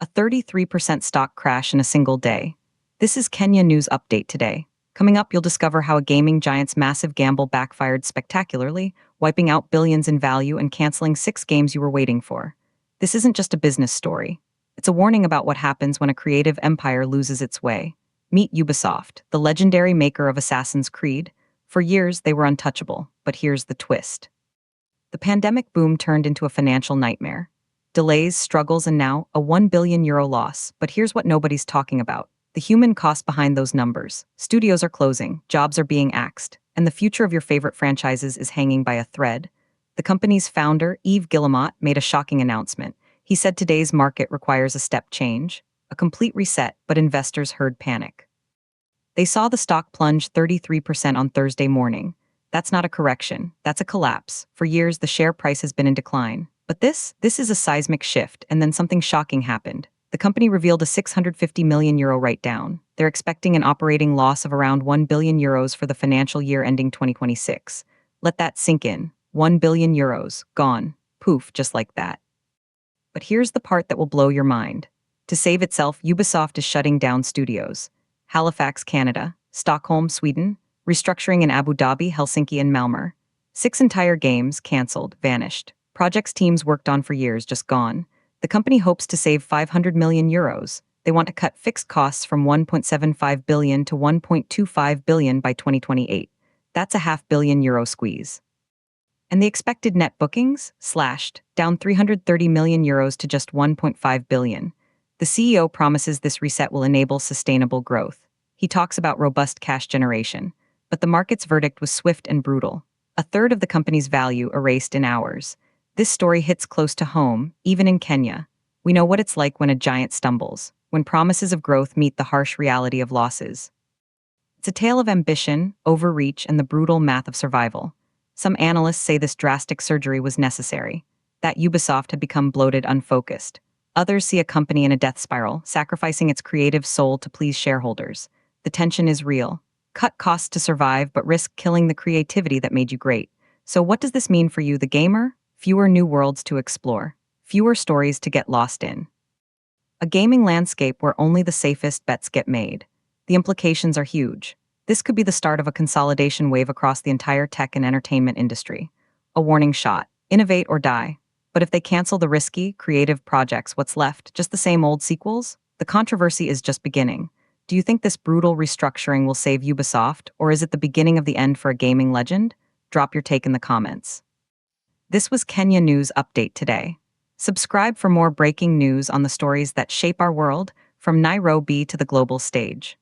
A 33% stock crash in a single day. This is Kenya News Update today. Coming up, you'll discover how a gaming giant's massive gamble backfired spectacularly, wiping out billions in value and canceling 6 games you were waiting for. This isn't just a business story. It's a warning about what happens when a creative empire loses its way. Meet Ubisoft, the legendary maker of Assassin's Creed. For years, they were untouchable, but here's the twist. The pandemic boom turned into a financial nightmare. Delays, struggles, and now a €1 billion loss. But here's what nobody's talking about: the human cost behind those numbers. Studios are closing, jobs are being axed, and the future of your favorite franchises is hanging by a thread. The company's founder, Yves Guillemot, made a shocking announcement. He said today's market requires a step change, a complete reset, but investors heard panic. They saw the stock plunge 33% on Thursday morning. That's not a correction, that's a collapse. For years, the share price has been in decline. But this is a seismic shift, and then something shocking happened. The company revealed a €650 million write-down. They're expecting an operating loss of around €1 billion for the financial year ending 2026. Let that sink in. €1 billion, gone. Poof, just like that. But here's the part that will blow your mind. To save itself, Ubisoft is shutting down studios. Halifax, Canada; Stockholm, Sweden; restructuring in Abu Dhabi, Helsinki, and Malmö. 6 entire games cancelled, vanished. Projects teams worked on for years just gone. The company hopes to save €500 million. They want to cut fixed costs from €1.75 billion to €1.25 billion by 2028. That's a €500 million squeeze. And the expected net bookings? Slashed, down €330 million to just €1.5 billion. The CEO promises this reset will enable sustainable growth. He talks about robust cash generation. But the market's verdict was swift and brutal. A third of the company's value erased in hours. This story hits close to home, even in Kenya. We know what it's like when a giant stumbles, when promises of growth meet the harsh reality of losses. It's a tale of ambition, overreach, and the brutal math of survival. Some analysts say this drastic surgery was necessary, that Ubisoft had become bloated, unfocused. Others see a company in a death spiral, sacrificing its creative soul to please shareholders. The tension is real. Cut costs to survive, but risk killing the creativity that made you great. So what does this mean for you, the gamer? Fewer new worlds to explore. Fewer stories to get lost in. A gaming landscape where only the safest bets get made. The implications are huge. This could be the start of a consolidation wave across the entire tech and entertainment industry. A warning shot: innovate or die. But if they cancel the risky, creative projects, what's left? Just the same old sequels? The controversy is just beginning. Do you think this brutal restructuring will save Ubisoft, or is it the beginning of the end for a gaming legend? Drop your take in the comments. This was Kenya News Update today. Subscribe for more breaking news on the stories that shape our world, from Nairobi to the global stage.